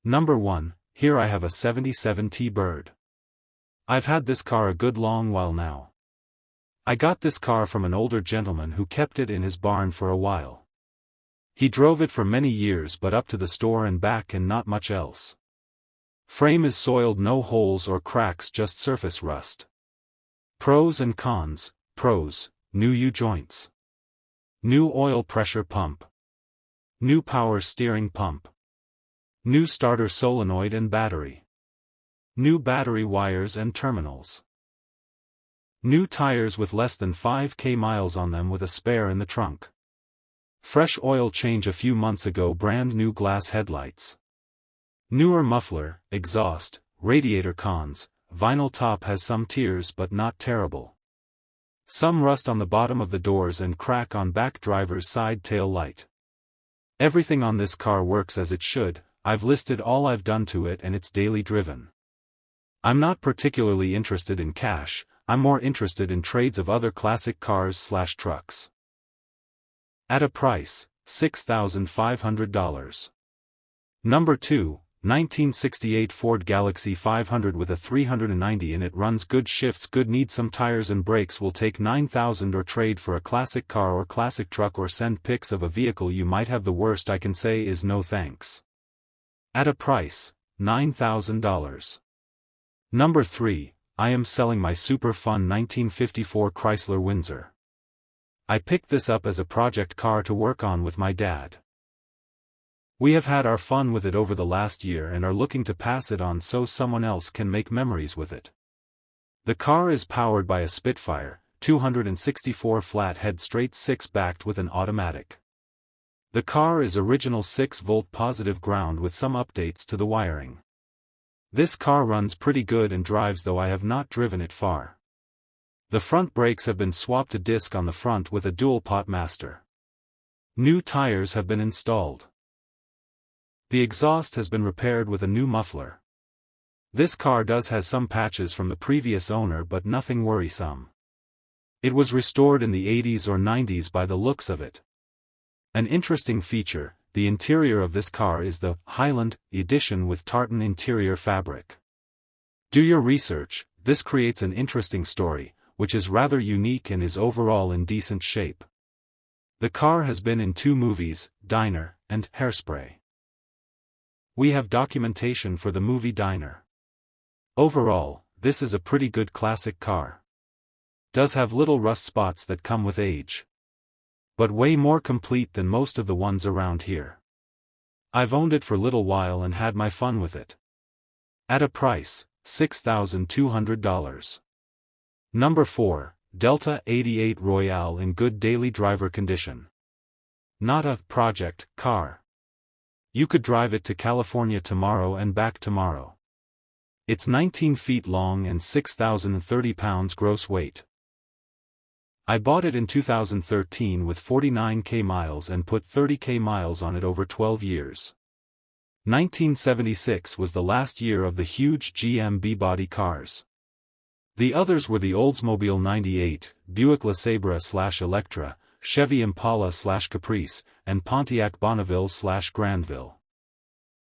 Number 1, here I have a 77 T-Bird. I've had this car a good long while now. I got this car from an older gentleman who kept it in his barn for a while. He drove it for many years but up to the store and back and not much else. Frame is soiled, no holes or cracks, just surface rust. Pros and cons. Pros: new U-joints. New oil pressure pump. New power steering pump. New starter solenoid and battery. New battery wires and terminals. New tires with less than 5,000 miles on them with a spare in the trunk. Fresh oil change a few months ago, brand new glass headlights. Newer muffler, exhaust, radiator. Cons: vinyl top has some tears but not terrible. Some rust on the bottom of the doors and crack on back driver's side tail light. Everything on this car works as it should. I've listed all I've done to it and it's daily driven. I'm not particularly interested in cash, I'm more interested in trades of other classic cars/trucks. At a price, $6,500. Number 2, 1968 Ford Galaxy 500 with a 390 in it, runs good, shifts good, needs some tires and brakes, will take $9,000 or trade for a classic car or classic truck, or send pics of a vehicle you might have. The worst I can say is no thanks. At a price, $9,000. Number 3, I am selling my super fun 1954 Chrysler Windsor. I picked this up as a project car to work on with my dad. We have had our fun with it over the last year and are looking to pass it on so someone else can make memories with it. The car is powered by a Spitfire, 264 flathead straight 6 backed with an automatic. The car is original 6-volt positive ground with some updates to the wiring. This car runs pretty good and drives, though I have not driven it far. The front brakes have been swapped, a disc on the front with a dual pot master. New tires have been installed. The exhaust has been repaired with a new muffler. This car does has some patches from the previous owner but nothing worrisome. It was restored in the 80s or 90s by the looks of it. An interesting feature, the interior of this car is the Highland edition with tartan interior fabric. Do your research, this creates an interesting story, which is rather unique and is overall in decent shape. The car has been in 2 movies, Diner and Hairspray. We have documentation for the movie Diner. Overall, this is a pretty good classic car. Does have little rust spots that come with age, but way more complete than most of the ones around here. I've owned it for a little while and had my fun with it. At a price, $6,200. Number 4, Delta 88 Royale in good daily driver condition. Not a project car. You could drive it to California tomorrow and back tomorrow. It's 19 feet long and 6,030 pounds gross weight. I bought it in 2013 with 49,000 miles and put 30,000 miles on it over 12 years. 1976 was the last year of the huge GM B-body cars. The others were the Oldsmobile 98, Buick LeSabre/Electra, Chevy Impala/Caprice, and Pontiac Bonneville/Granville.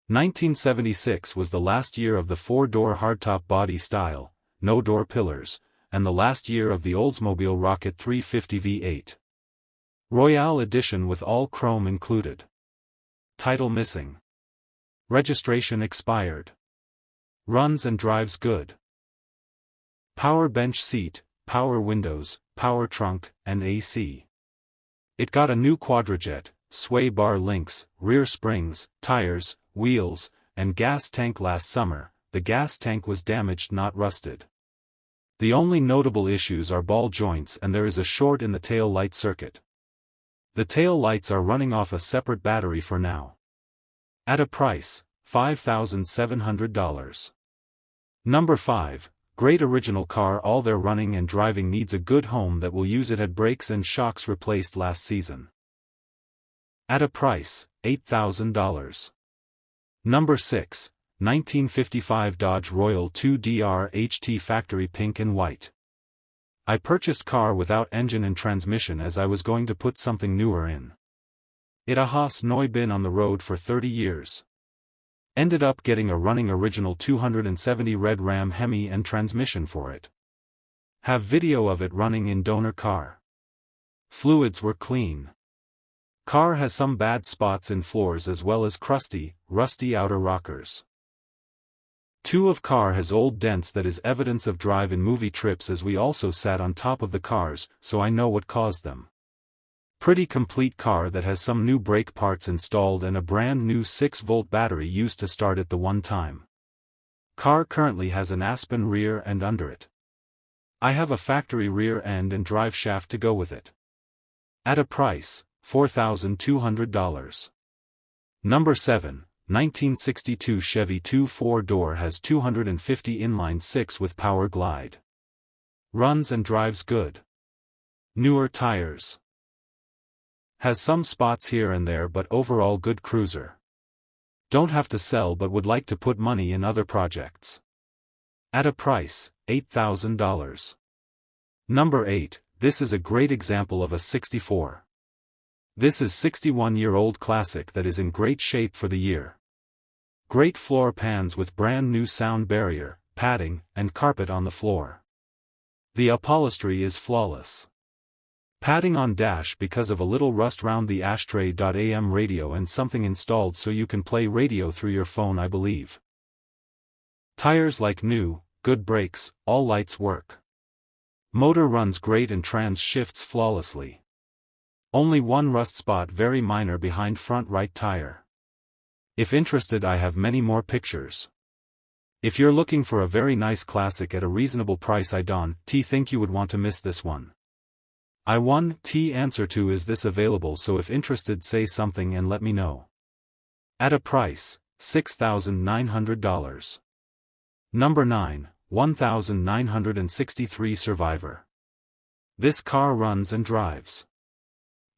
1976 was the last year of the 4-door hardtop body style, no door pillars, and the last year of the Oldsmobile Rocket 350 V8. Royale edition with all chrome included. Title missing. Registration expired. Runs and drives good. Power bench seat, power windows, power trunk, and AC. It got a new quadrajet, sway bar links, rear springs, tires, wheels, and gas tank last summer. The gas tank was damaged, not rusted. The only notable issues are ball joints and there is a short in the tail light circuit. The tail lights are running off a separate battery for now. At a price, $5,700. Number 5. Great original car, all their running and driving, needs a good home that will use it. Had brakes and shocks replaced last season. At a price, $8,000. Number 6, 1955 Dodge Royal 2DR HT factory pink and white. I purchased car without engine and transmission as I was going to put something newer in. It has no been on the road for 30 years. Ended up getting a running original 270 red Ram Hemi and transmission for it. Have video of it running in donor car. Fluids were clean. Car has some bad spots in floors as well as crusty, rusty outer rockers. 2 of car has old dents that is evidence of drive in movie trips, as we also sat on top of the cars, so I know what caused them. Pretty complete car that has some new brake parts installed and a brand new 6-volt battery used to start it the one time. Car currently has an Aspen rear end under it. I have a factory rear end and drive shaft to go with it. At a price, $4,200. Number 7, 1962 Chevy 2 4-door has 250 inline 6 with power glide. Runs and drives good. Newer tires. Has some spots here and there but overall good cruiser. Don't have to sell but would like to put money in other projects. At a price, $8,000. Number 8, this is a great example of a 64. This is 61-year-old classic that is in great shape for the year. Great floor pans with brand new sound barrier, padding, and carpet on the floor. The upholstery is flawless. Padding on dash because of a little rust round the ashtray. AM radio and something installed so you can play radio through your phone, I believe. Tires like new, good brakes, all lights work. Motor runs great and trans shifts flawlessly. Only one rust spot, very minor, behind front right tire. If interested, I have many more pictures. If you're looking for a very nice classic at a reasonable price, I don't think you would want to miss this one. I answer to is this available, so if interested say something and let me know. At a price, $6,900. Number 9, 1963 Survivor. This car runs and drives.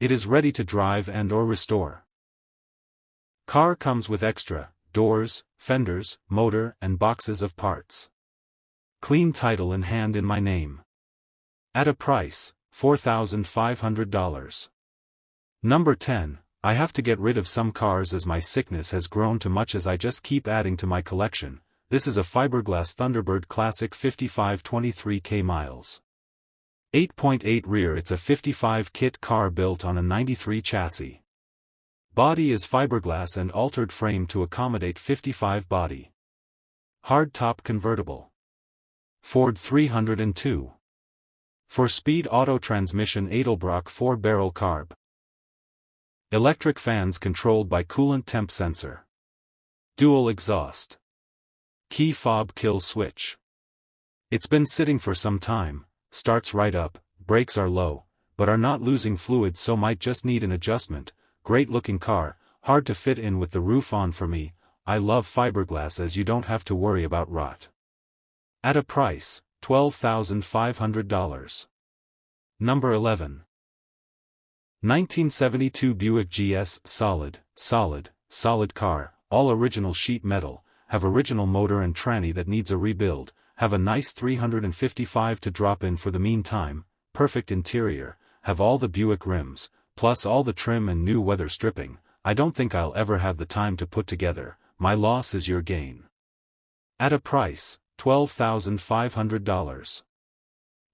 It is ready to drive and or restore. Car comes with extra, doors, fenders, motor and boxes of parts. Clean title in hand in my name. At a price, $4,500. Number 10, I have to get rid of some cars as my sickness has grown too much as I just keep adding to my collection. This is a fiberglass Thunderbird Classic 5523k miles. 8.8 rear. It's a 55 kit car built on a 93 chassis. Body is fiberglass and altered frame to accommodate 55 body. Hardtop convertible. Ford 302. 4-speed auto transmission. Edelbrock 4-barrel carb. Electric fans controlled by coolant temp sensor. Dual exhaust. Key fob kill switch. It's been sitting for some time, starts right up, brakes are low, but are not losing fluid, so might just need an adjustment. Great looking car, hard to fit in with the roof on for me. I love fiberglass as you don't have to worry about rot. At a price, $12,500. Number 11. 1972 Buick GS solid car, all original sheet metal, have original motor and tranny that needs a rebuild, have a nice 355 to drop in for the meantime, perfect interior, have all the Buick rims, plus all the trim and new weather stripping. I don't think I'll ever have the time to put together. My loss is your gain. At a price, $12,500.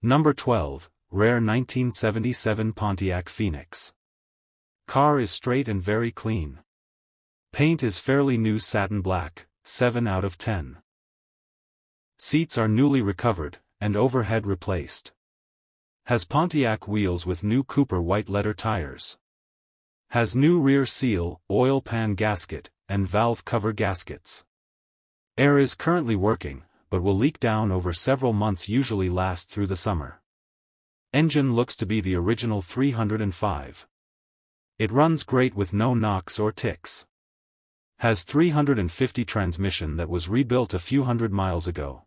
Number 12, rare 1977 Pontiac Phoenix. Car is straight and very clean. Paint is fairly new satin black, 7 out of 10. Seats are newly recovered, and overhead replaced. Has Pontiac wheels with new Cooper white letter tires. Has new rear seal, oil pan gasket, and valve cover gaskets. Air is currently working, but will leak down over several months, usually last through the summer. Engine looks to be the original 305. It runs great with no knocks or ticks. Has 350 transmission that was rebuilt a few hundred miles ago.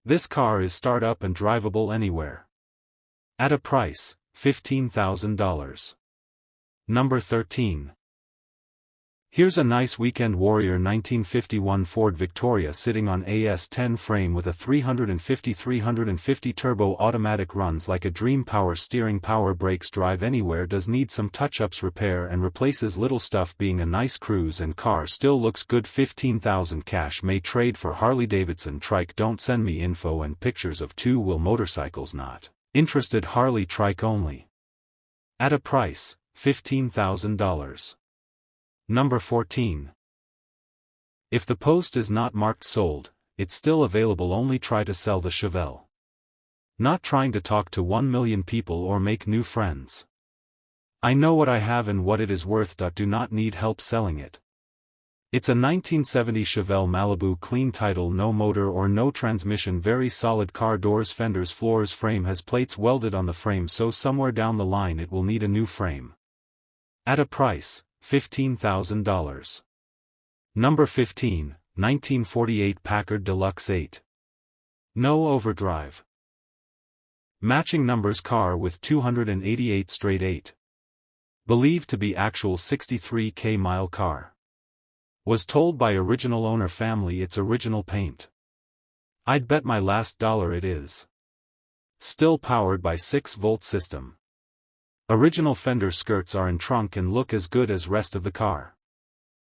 This car is start up and drivable anywhere. At a price, $15,000. Number 13. Here's a nice weekend warrior 1951 Ford Victoria sitting on AS10 frame with a 350 turbo automatic, runs like a dream, power steering, power brakes, drive anywhere, does need some touch-ups, repair and replaces little stuff, being a nice cruise and car still looks good. 15,000 cash, may trade for Harley Davidson trike. Don't send me info and pictures of two-wheel motorcycles, not interested. Harley trike only. At a price, $15,000. Number 14. If the post is not marked sold, it's still available. Only try to sell the Chevelle. Not trying to talk to 1 million people or make new friends. I know what I have and what it is worth. Do not need help selling it. It's a 1970 Chevelle Malibu, clean title, no motor or no transmission, very solid car, doors, fenders, floors, frame has plates welded on the frame, so somewhere down the line it will need a new frame. At a price, $15,000. Number 15, 1948 Packard Deluxe 8. No overdrive. Matching numbers car with 288 straight 8. Believed to be actual 63k mile car. Was told by original owner family it's original paint. I'd bet my last dollar it is. Still powered by 6-volt system. Original fender skirts are in trunk and look as good as rest of the car.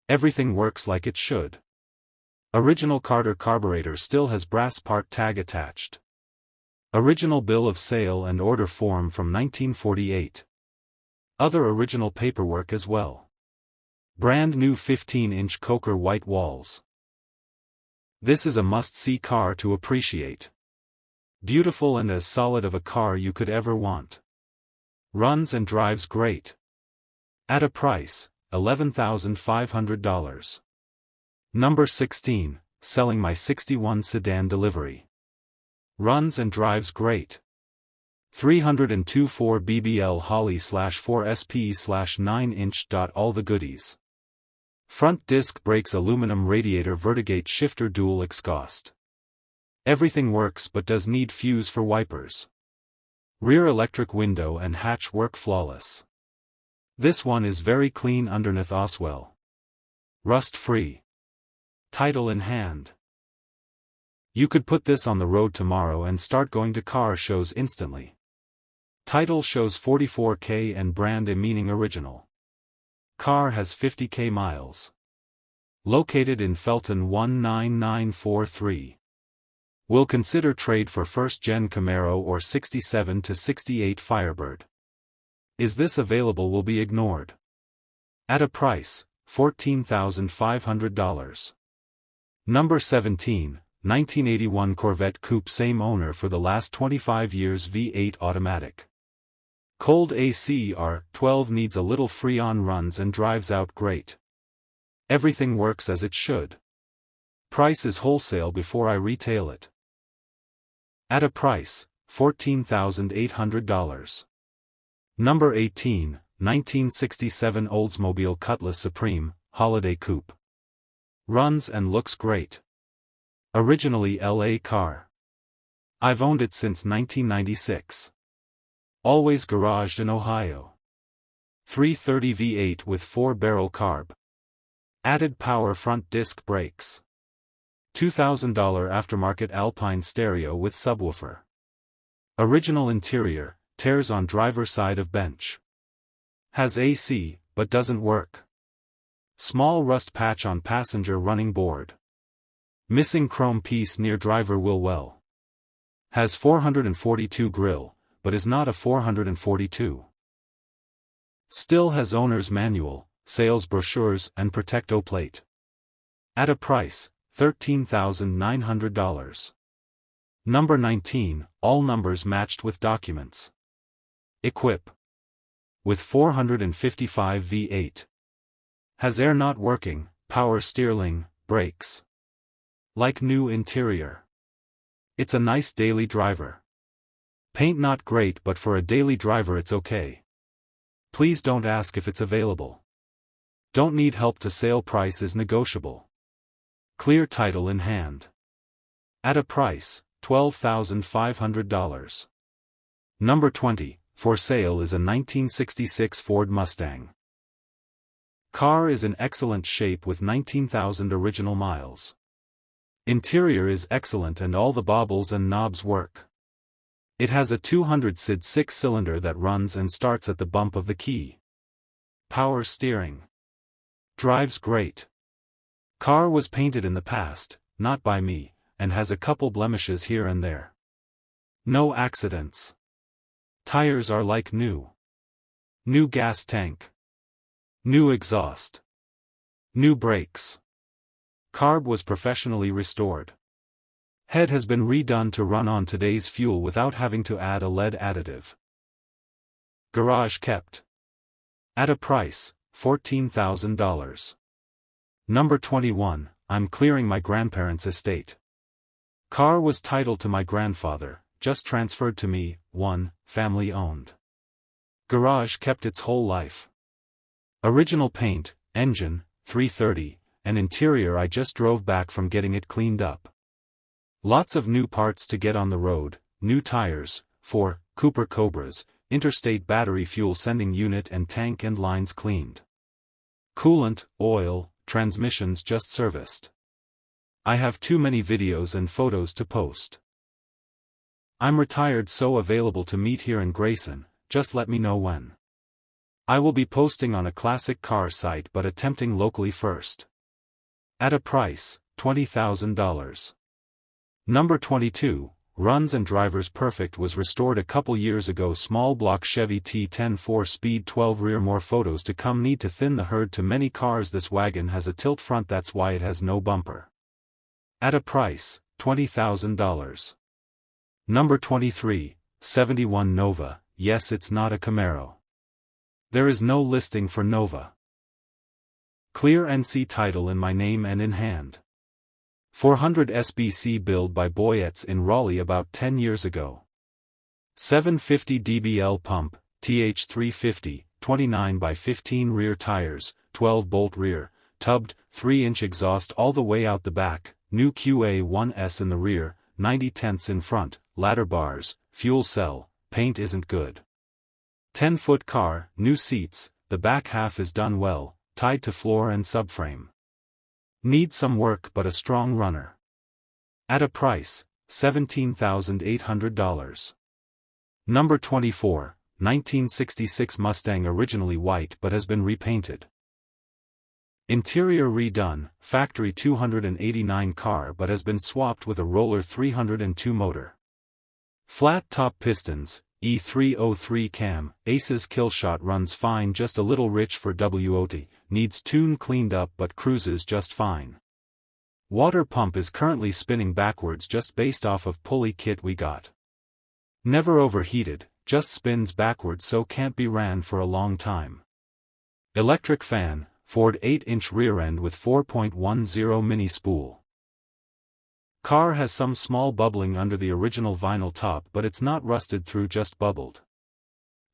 Everything works like it should. Original Carter carburetor still has brass part tag attached. Original bill of sale and order form from 1948. Other original paperwork as well. Brand new 15-inch Coker white walls. This is a must-see car to appreciate. Beautiful and as solid of a car you could ever want. Runs and drives great. At a price, $11,500. Number 16, selling my 61 sedan delivery. Runs and drives great. 302 4 BBL Holly /4 SP /9-inch. All the goodies. Front disc brakes, aluminum radiator, vertigate shifter, dual exhaust. Everything works but does need fuse for wipers. Rear electric window and hatch work flawless. This one is very clean underneath as well. Rust free. Title in hand. You could put this on the road tomorrow and start going to car shows instantly. Title shows 44k and brand A, meaning original. Car has 50k miles. Located in Felton 19943. Will consider trade for first-gen Camaro or 67 to 68 Firebird. Is this available? Will be ignored. At a price, $14,500. Number 17, 1981 Corvette Coupe, same owner for the last 25 years, V8 automatic. Cold AC R12, needs a little Freon, runs and drives out great. Everything works as it should. Price is wholesale before I retail it. At a price, $14,800. Number 18, 1967 Oldsmobile Cutlass Supreme, Holiday Coupe. Runs and looks great. Originally LA car. I've owned it since 1996. Always garaged in Ohio. 330 V8 with 4-barrel carb. Added power front disc brakes. $2,000 aftermarket Alpine stereo with subwoofer. Original interior, tears on driver side of bench. Has AC, but doesn't work. Small rust patch on passenger running board. Missing chrome piece near driver wheel well. Has 442 grille, but is not a 442. Still has owner's manual, sales brochures and Protecto plate. At a price, $13,900. Number 19, all numbers matched with documents. Equip. With 455 V8. Has air not working, power steering, brakes. Like new interior. It's a nice daily driver. Paint not great, but for a daily driver it's okay. Please don't ask if it's available. Don't need help to sale, price is negotiable. Clear title in hand. At a price, $12,500. Number 20, for sale is a 1966 Ford Mustang. Car is in excellent shape with 19,000 original miles. Interior is excellent and all the bobbles and knobs work. It has a 200 SID 6-cylinder that runs and starts at the bump of the key. Power steering. Drives great. Car was painted in the past, not by me, and has a couple blemishes here and there. No accidents. Tires are like new. New gas tank. New exhaust. New brakes. Carb was professionally restored. Head has been redone to run on today's fuel without having to add a lead additive. Garage kept. At a price, $14,000. Number 21, I'm clearing my grandparents' estate. Car was titled to my grandfather, just transferred to me, 1, family owned. Garage kept its whole life. Original paint, engine, 330, and interior I just drove back from getting it cleaned up. Lots of new parts to get on the road, new tires, 4, Cooper Cobras, interstate battery fuel sending unit and tank and lines cleaned. Coolant, oil, transmissions just serviced. I have too many videos and photos to post. I'm retired so available to meet here in Grayson, just let me know when. I will be posting on a classic car site but attempting locally first. At a price, $20,000. Number 22, runs and drivers perfect was restored a couple years ago. Small block Chevy T10 4-speed 12 rear. More photos to come. Need to thin the herd to many cars. This wagon has a tilt front, that's why it has no bumper. At a price, $20,000. Number 23, 71 Nova. Yes, it's not a Camaro. There is no listing for Nova. Clear NC title in my name and in hand. 400 SBC build by Boyettes in Raleigh about 10 years ago. 750 dBl pump, TH350, 29 by 15 rear tires, 12 bolt rear, tubbed, 3-inch exhaust all the way out the back, new QA1S in the rear, 90/10ths in front, ladder bars, fuel cell, paint isn't good. 10-foot car, new seats, the back half is done well, tied to floor and subframe. Needs some work but a strong runner. At a price, $17,800. Number 24, 1966 Mustang, originally white but has been repainted. Interior redone, factory 289 car but has been swapped with a roller 302 motor. Flat top pistons, E303 cam, Ace's killshot runs fine, just a little rich for WOT, needs tune cleaned up but cruises just fine. Water pump is currently spinning backwards just based off of pulley kit we got. Never overheated, just spins backwards so can't be ran for a long time. Electric fan, Ford 8-inch rear end with 4.10 mini spool. Car has some small bubbling under the original vinyl top but it's not rusted through, just bubbled.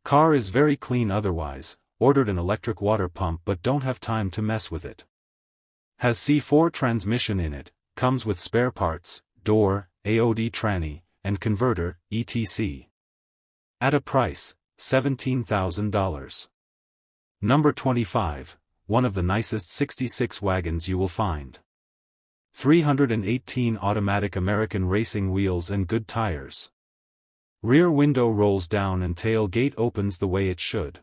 Car is very clean otherwise, ordered an electric water pump but don't have time to mess with it. Has C4 transmission in it, comes with spare parts, door, AOD tranny, and converter, etc. At a price, $17,000. Number 25, one of the nicest 66 wagons you will find. 318 automatic American racing wheels and good tires. Rear window rolls down and tailgate opens the way it should.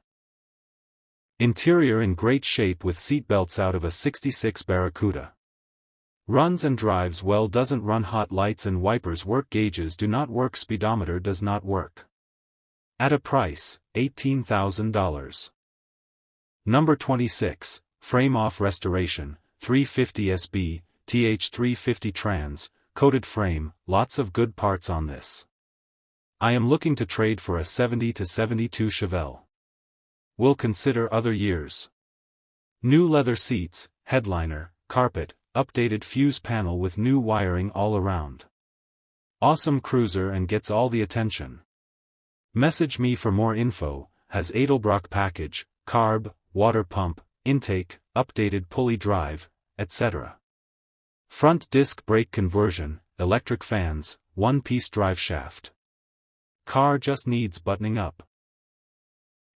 Interior in great shape with seat belts out of a 66 Barracuda. Runs and drives well, doesn't run hot, lights and wipers work, gauges do not work, speedometer does not work. At a price, $18,000. Number 26, frame off restoration, 350 SB, TH350 trans, coated frame, lots of good parts on this. I am looking to trade for a 70 to 72 Chevelle. Will consider other years. New leather seats, headliner, carpet, updated fuse panel with new wiring all around. Awesome cruiser and gets all the attention. Message me for more info, has Edelbrock package, carb, water pump, intake, updated pulley drive, etc. Front disc brake conversion, electric fans, one-piece drive shaft. Car just needs buttoning up.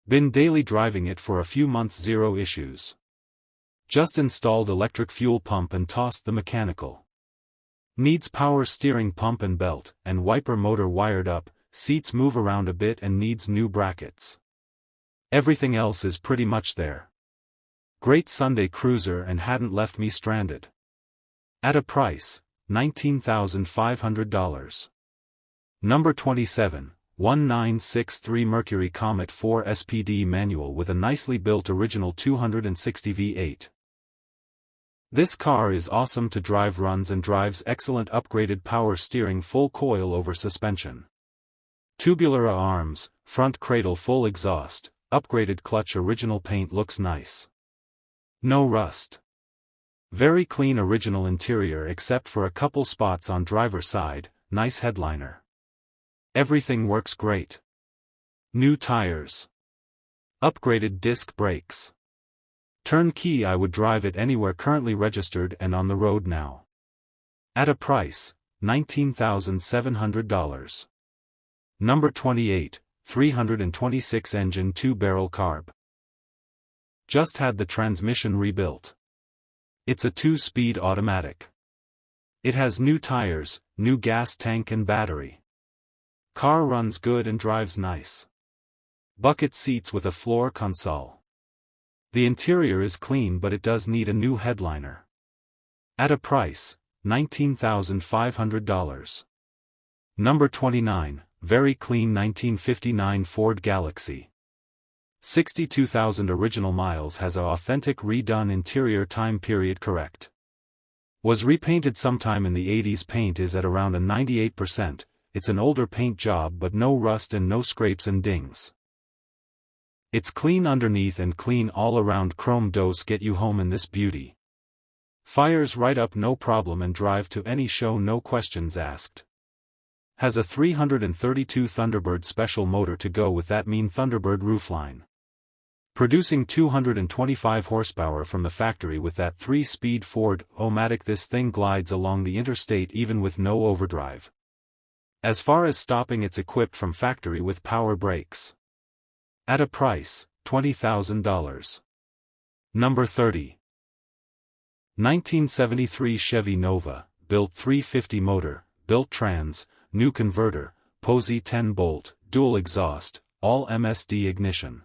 Been daily driving it for a few months, zero issues. Just installed electric fuel pump and tossed the mechanical. Needs power steering pump and belt, and wiper motor wired up, seats move around a bit and needs new brackets. Everything else is pretty much there. Great Sunday cruiser and hadn't left me stranded. At a price, $19,500. Number 27, 1963 Mercury Comet 4 SPD manual with a nicely built original 260 V8. This car is awesome to drive, runs and drives excellent, upgraded power steering, full coil over suspension. Tubular arms, front cradle, full exhaust, upgraded clutch, original paint, looks nice. No rust. Very clean original interior except for a couple spots on driver side, nice headliner. Everything works great. New tires. Upgraded disc brakes. Turnkey. I would drive it anywhere, currently registered and on the road now. At a price, $19,700. Number 28, 326 engine 2-barrel carb. Just had the transmission rebuilt. It's a 2-speed automatic. It has new tires, new gas tank and battery. Car runs good and drives nice. Bucket seats with a floor console. The interior is clean but it does need a new headliner. At a price, $19,500. Number 29, very clean 1959 Ford Galaxy. 62,000 original miles, has a authentic redone interior, time period correct. Was repainted sometime in the 80s, paint is at around a 98%, it's an older paint job but no rust and no scrapes and dings. It's clean underneath and clean all around, chrome dose get you home in this beauty. Fires right up no problem and drive to any show, no questions asked. Has a 332 Thunderbird special motor to go with that mean Thunderbird roofline. Producing 225 horsepower from the factory with that 3-speed Ford-O-Matic. This thing glides along the interstate even with no overdrive. As far as stopping, it's equipped from factory with power brakes. At a price, $20,000. Number 30. 1973 Chevy Nova, built 350 motor, built trans, new converter, Posey 10-bolt, dual exhaust, all MSD ignition.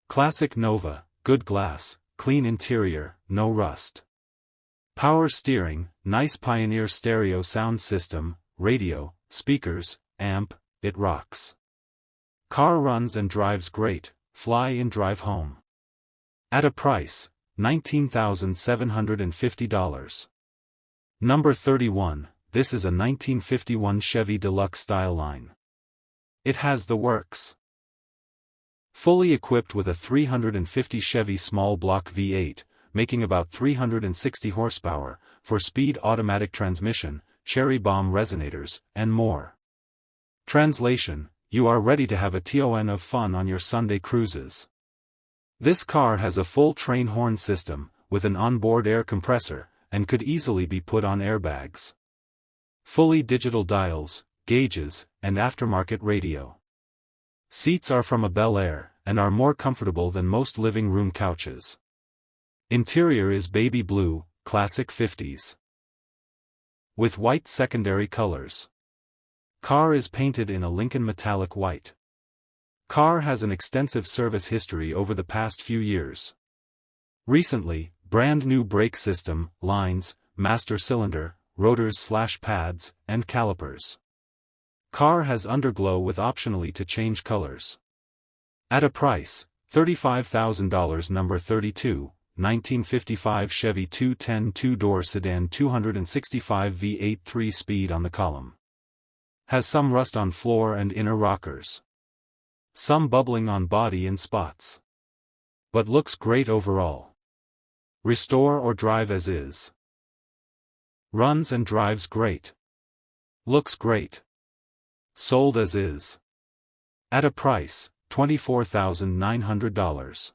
Classic Nova, good glass, clean interior, no rust. Power steering, nice Pioneer stereo sound system, radio, speakers, amp, it rocks. Car runs and drives great, fly in, drive home. At a price, $19,750. Number 31, this is a 1951 Chevy Deluxe style line. It has the works. Fully equipped with a 350 Chevy small block V8, making about 360 horsepower, 4-speed automatic transmission, cherry bomb resonators, and more. Translation: you are ready to have a ton of fun on your Sunday cruises. This car has a full train horn system, with an onboard air compressor, and could easily be put on airbags. Fully digital dials, gauges, and aftermarket radio. Seats are from a Bel Air, and are more comfortable than most living room couches. Interior is baby blue, classic 50s. With white secondary colors. Car is painted in a Lincoln metallic white. Car has an extensive service history over the past few years. Recently, brand new brake system, lines, master cylinder, rotors/pads, and calipers. Car has underglow with optionally to change colors. At a price, $35,000. Number 32, 1955 Chevy 210 two-door sedan 265 V8 3-speed on the column. Has some rust on floor and inner rockers. Some bubbling on body in spots. But looks great overall. Restore or drive as is. Runs and drives great. Looks great. Sold as is. At a price, $24,900.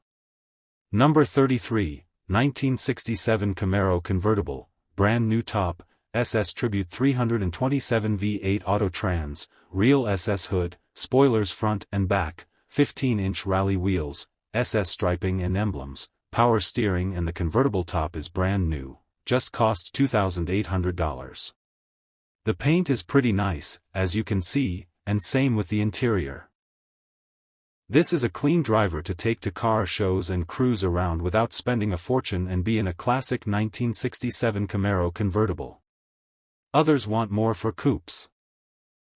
Number 33, 1967 Camaro convertible, brand new top, SS Tribute 327 V8 Auto Trans, real SS hood, spoilers front and back, 15-inch rally wheels, SS striping and emblems, power steering, and the convertible top is brand new, just cost $2,800. The paint is pretty nice, as you can see, and same with the interior. This is a clean driver to take to car shows and cruise around without spending a fortune and be in a classic 1967 Camaro convertible. Others want more for coupes.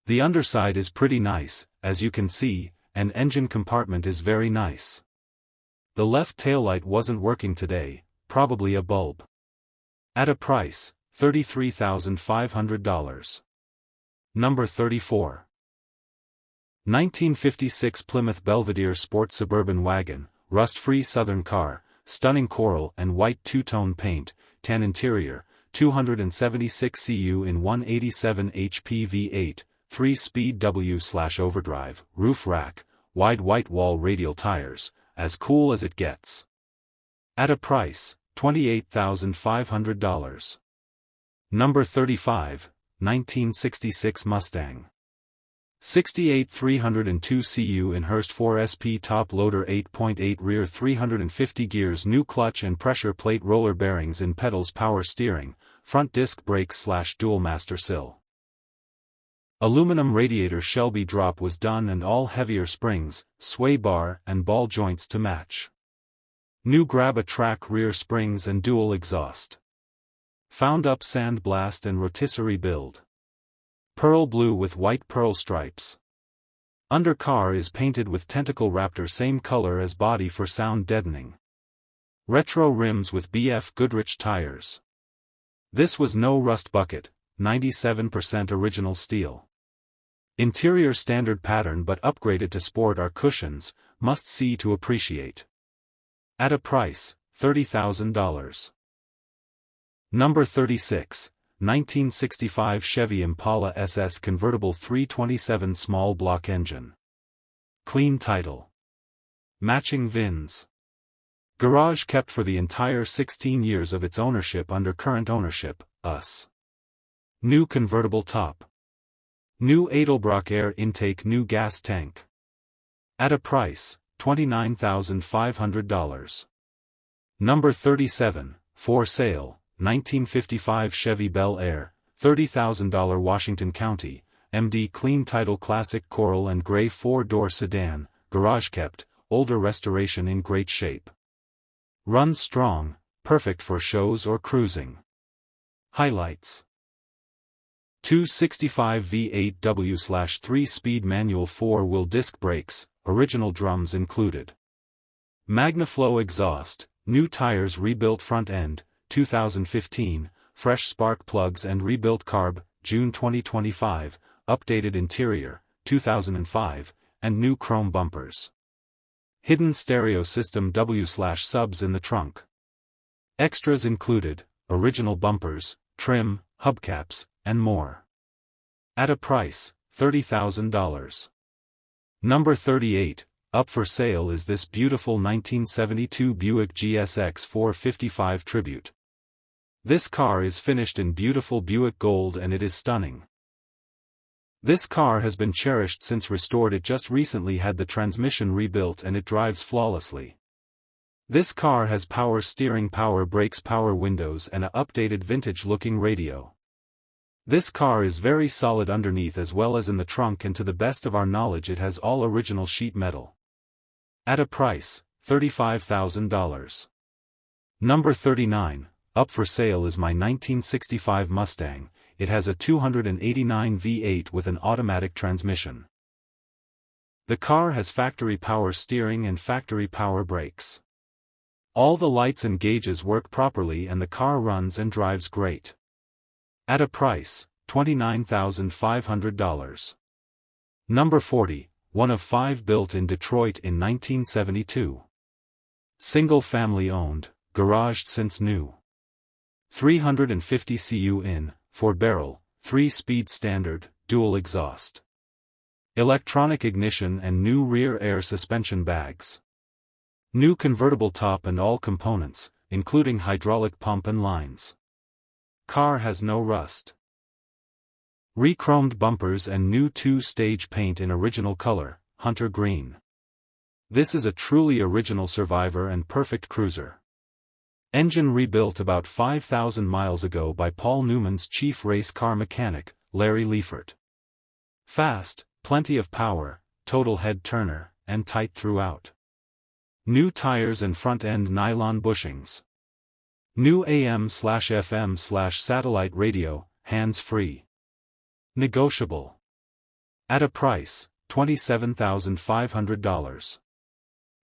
The underside is pretty nice, as you can see, and engine compartment is very nice. The left taillight wasn't working today, probably a bulb. At a price, $33,500. Number 34. 1956 Plymouth Belvedere Sport Suburban Wagon, rust-free southern car, stunning coral and white two-tone paint, tan interior, 276 cu in 187 HP V8, 3-speed W/overdrive, roof rack, wide white wall radial tires, as cool as it gets. At a price, $28,500. Number 35, 1966 Mustang. 68 302 cu in Hurst 4SP top loader 8.8 rear 350 gears new clutch and pressure plate roller bearings in pedals power steering, front disc brakes / dual master sill. Aluminum radiator Shelby drop was done and all heavier springs, sway bar and ball joints to match. New grab-a-track rear springs and dual exhaust. Found up sandblast and rotisserie build. Pearl blue with white pearl stripes. Undercar is painted with Tentacle Raptor same color as body for sound deadening. Retro rims with BF Goodrich tires. This was no rust bucket, 97% original steel. Interior standard pattern but upgraded to sport are cushions, must see to appreciate. At a price, $30,000. Number 36. 1965 Chevy Impala SS convertible 327 small block engine. Clean title. Matching VINs. Garage kept for the entire 16 years of its ownership under current ownership, US. New convertible top. New Edelbrock air intake new gas tank. At a price, $29,500. Number 37, for sale. 1955 Chevy Bel Air, $30,000 Washington County, MD clean title classic coral and gray 4-door sedan, garage kept, older restoration in great shape. Runs strong, perfect for shows or cruising. Highlights. 265 V8 W/3-speed manual 4-wheel disc brakes, original drums included. MagnaFlow exhaust, new tires rebuilt front end, 2015, fresh spark plugs and rebuilt carb, June 2025, updated interior, 2005, and new chrome bumpers. Hidden stereo system W/subs in the trunk. Extras included, original bumpers, trim, hubcaps, and more. At a price, $30,000. Number 38, up for sale is this beautiful 1972 Buick GSX 455 Tribute. This car is finished in beautiful Buick gold and it is stunning. This car has been cherished since restored. It just recently had the transmission rebuilt and it drives flawlessly. This car has power steering, power brakes, power windows and a updated vintage-looking radio. This car is very solid underneath as well as in the trunk, and to the best of our knowledge it has all original sheet metal. At a price, $35,000. Number 39, up for sale is my 1965 Mustang. It has a 289 V8 with an automatic transmission. The car has factory power steering and factory power brakes. All the lights and gauges work properly and the car runs and drives great. At a price, $29,500. Number 40, one of 5 built in Detroit in 1972. Single family owned, garaged since new. 350 cu in, 4-barrel, 3-speed standard, dual exhaust. Electronic ignition and new rear air suspension bags. New convertible top and all components, including hydraulic pump and lines. Car has no rust. Re-chromed bumpers and new 2-stage paint in original color, hunter green. This is a truly original survivor and perfect cruiser. Engine rebuilt about 5,000 miles ago by Paul Newman's chief race car mechanic, Larry Liefert. Fast, plenty of power, total head turner, and tight throughout. New tires and front-end nylon bushings. New AM/FM/satellite radio, hands-free. Negotiable. At a price, $27,500.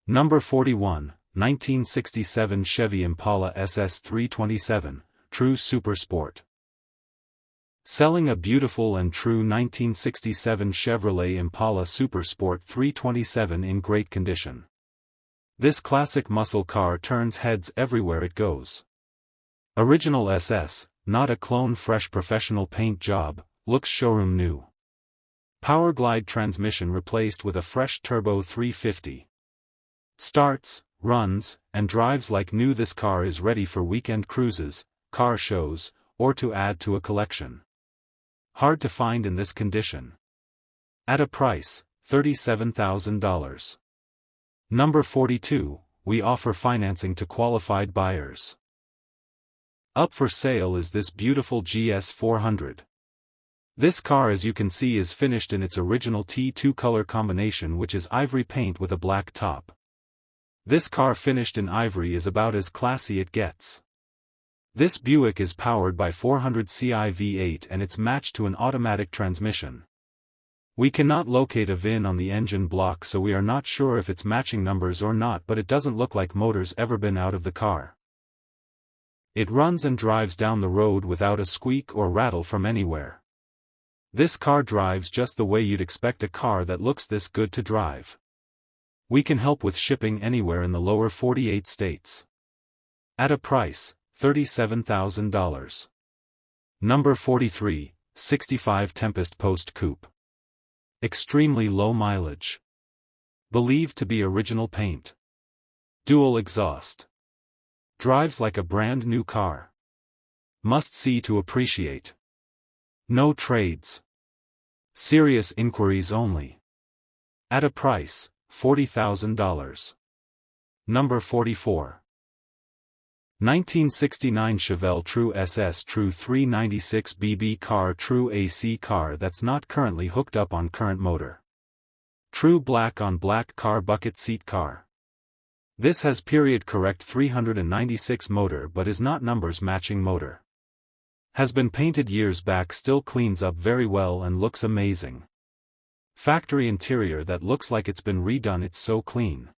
Number 41, 1967 Chevy Impala SS 327, True Super Sport. Selling a beautiful and true 1967 Chevrolet Impala Super Sport 327 in great condition. This classic muscle car turns heads everywhere it goes. Original SS, not a clone, fresh professional paint job, looks showroom new. Powerglide transmission replaced with a fresh turbo 350. Starts, runs, and drives like new. This car is ready for weekend cruises, car shows, or to add to a collection. Hard to find in this condition. At a price, $37,000. Number 42, we offer financing to qualified buyers. Up for sale is this beautiful GS 400. This car, as you can see, is finished in its original T2 color combination, which is ivory paint with a black top. This car finished in ivory is about as classy it gets. This Buick is powered by 400 CI V8 and it's matched to an automatic transmission. We cannot locate a VIN on the engine block, so we are not sure if it's matching numbers or not, but it doesn't look like motor's ever been out of the car. It runs and drives down the road without a squeak or rattle from anywhere. This car drives just the way you'd expect a car that looks this good to drive. We can help with shipping anywhere in the lower 48 states. At a price, $37,000. Number 43, 65 Tempest Post Coupe. Extremely low mileage. Believed to be original paint. Dual exhaust. Drives like a brand new car. Must see to appreciate. No trades. Serious inquiries only. At a price, $40,000. Number 44. 1969 Chevelle True SS True 396 BB car. True AC car that's not currently hooked up on current motor. True black on black car. Bucket seat car. This has period correct 396 motor but is not numbers matching motor. Has been painted years back, still cleans up very well and looks amazing. Factory interior that looks like it's been redone, it's so clean.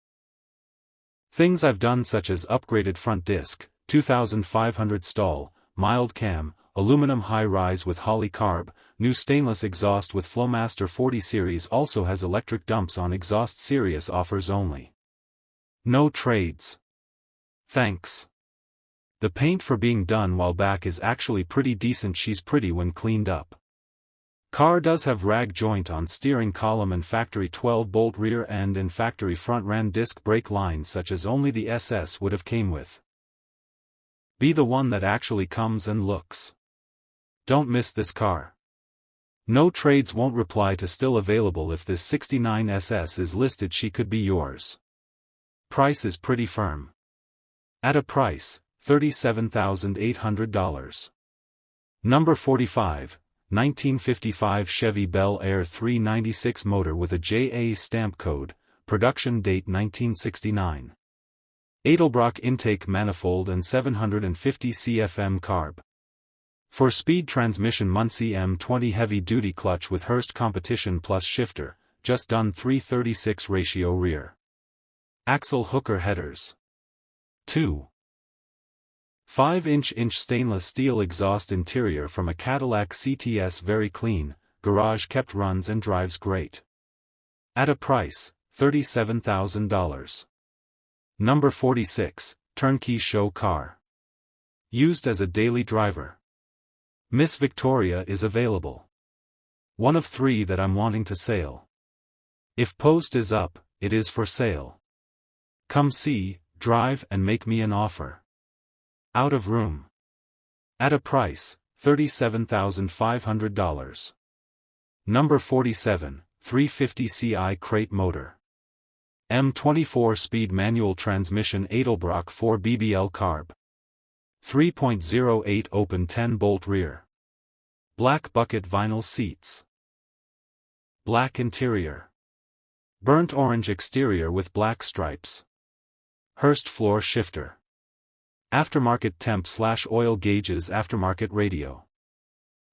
Things I've done such as upgraded front disc, 2500 stall, mild cam, aluminum high-rise with Holley carb, new stainless exhaust with Flowmaster 40 series, also has electric dumps on exhaust. Serious offers only. No trades. Thanks. The paint for being done while back is actually pretty decent. She's pretty when cleaned up. Car does have rag joint on steering column and factory 12-bolt rear end and factory front ran disc brake lines such as only the SS would have came with. Be the one that actually comes and looks. Don't miss this car. No trades. Won't reply to still available. If this 69 SS is listed, she could be yours. Price is pretty firm. At a price, $37,800. Number 45, 1955 Chevy Bel Air 396 motor with a JA stamp code, production date 1969. Edelbrock intake manifold and 750 CFM carb. 4-speed transmission. Muncie M20 heavy-duty clutch with Hurst competition plus shifter, just done 3:36 ratio rear. Axle hooker headers. 2. 5-inch stainless steel exhaust. Interior from a Cadillac CTS, very clean, garage kept, runs and drives great. At a price, $37,000. Number 46, turnkey show car. Used as a daily driver. Miss Victoria is available. One of 3 that I'm wanting to sale. If post is up, it is for sale. Come see, drive and make me an offer. Out of room. At a price, $37,500. Number 47, 350 Ci crate motor. M24 speed manual transmission. Edelbrock 4 BBL carb. 3.08 open 10-bolt rear. Black bucket vinyl seats. Black interior. Burnt orange exterior with black stripes. Hurst floor shifter. Aftermarket temp/oil gauges. Aftermarket radio.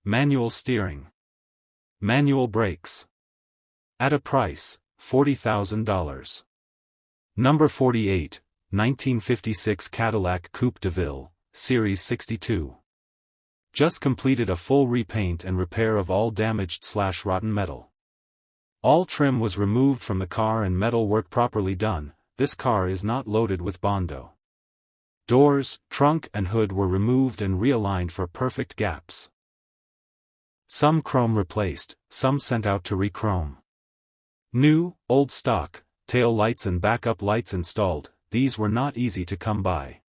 Manual steering. Manual brakes. At a price, $40,000. Number 48, 1956 Cadillac Coupe de Ville, Series 62. Just completed a full repaint and repair of all damaged/rotten metal. All trim was removed from the car and metal work properly done. This car is not loaded with Bondo. Doors, trunk and hood were removed and realigned for perfect gaps. Some chrome replaced, some sent out to re-chrome. New, old stock, tail lights and backup lights installed. These were not easy to come by.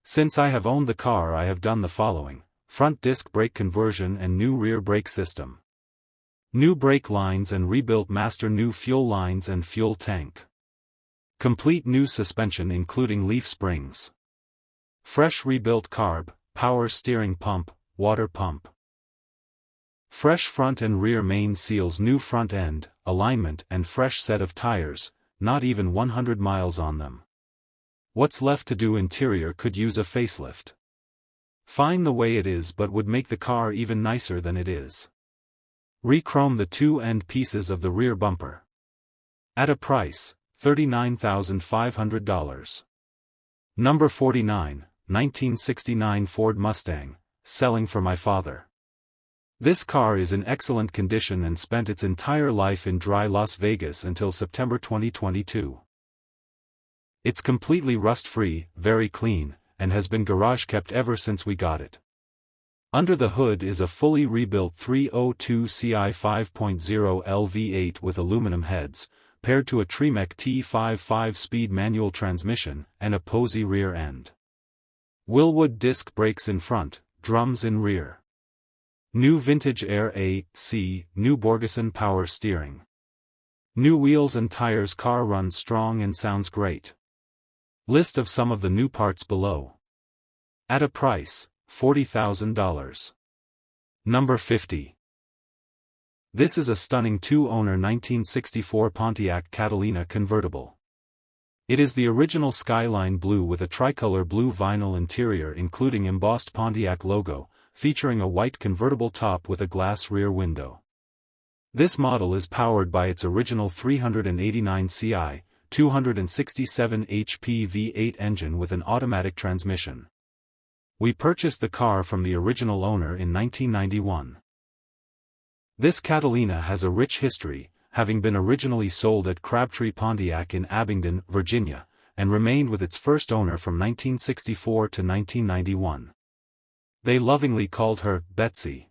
Since I have owned the car, I have done the following: front disc brake conversion and new rear brake system. New brake lines and rebuilt master new fuel lines and fuel tank. Complete new suspension including leaf springs. Fresh rebuilt carb, power steering pump, water pump. Fresh front and rear main seals, new front end, alignment and fresh set of tires, not even 100 miles on them. What's left to do? Interior could use a facelift. Fine the way it is, but would make the car even nicer than it is. Re-chrome the two end pieces of the rear bumper. At a price, $39,500. Number 49, 1969 Ford Mustang, selling for my father. This car is in excellent condition and spent its entire life in dry Las Vegas until September 2022. It's completely rust-free, very clean, and has been garage kept ever since we got it. Under the hood is a fully rebuilt 302 CI 5.0 LV8 with aluminum heads, paired to a Tremec T5 5-speed manual transmission and a Posey rear end. Willwood disc brakes in front, drums in rear. New vintage Air AC, new Borgeson power steering. New wheels and tires. Car runs strong and sounds great. List of some of the new parts below. At a price, $40,000. Number 50. This is a stunning two-owner 1964 Pontiac Catalina convertible. It is the original Skyline Blue with a tricolor blue vinyl interior including embossed Pontiac logo, featuring a white convertible top with a glass rear window. This model is powered by its original 389 CI, 267 HP V8 engine with an automatic transmission. We purchased the car from the original owner in 1991. This Catalina has a rich history, having been originally sold at Crabtree Pontiac in Abingdon, Virginia, and remained with its first owner from 1964 to 1991. They lovingly called her Betsy.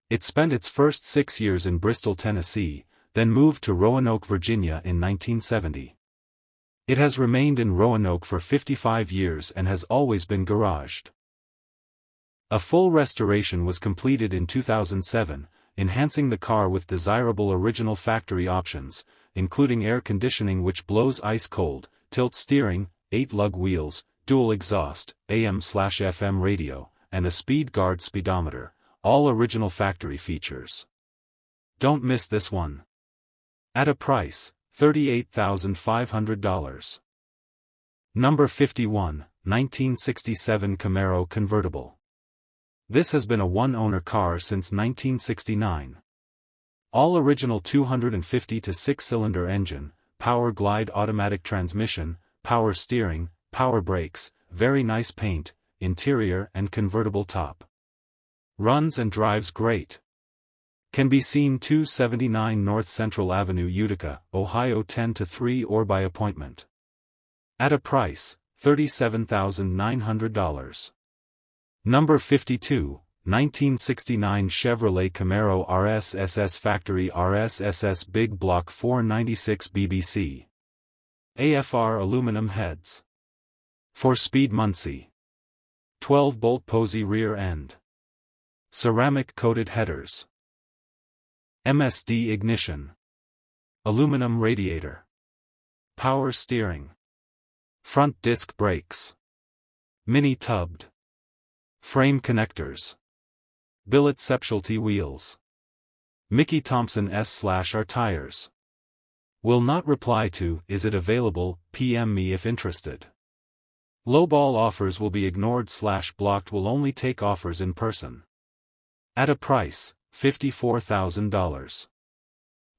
It spent its first 6 years in Bristol, Tennessee, then moved to Roanoke, Virginia in 1970. It has remained in Roanoke for 55 years and has always been garaged. A full restoration was completed in 2007, enhancing the car with desirable original factory options, including air conditioning which blows ice cold, tilt steering, 8-lug wheels, dual exhaust, AM/FM radio, and a speed guard speedometer, all original factory features. Don't miss this one. At a price, $38,500. Number 51, 1967 Camaro convertible. This has been a one-owner car since 1969. All original 250 to 6-cylinder engine, power glide automatic transmission, power steering, power brakes, very nice paint, interior and convertible top. Runs and drives great. Can be seen 279 North Central Avenue, Utica, Ohio 10-3 or by appointment. At a price, $37,900. Number 52, 1969 Chevrolet Camaro RSSS Factory RSSS Big Block 496 BBC. AFR aluminum heads. 4-speed Muncie. 12-bolt Posey rear end. Ceramic coated headers. MSD ignition. Aluminum radiator. Power steering. Front disc brakes. Mini tubbed. Frame connectors. Billet specialty wheels. Mickey Thompson S/R tires. Will not reply to, is it available, PM me if interested. Lowball offers will be ignored/blocked, will only take offers in person. At a price, $54,000.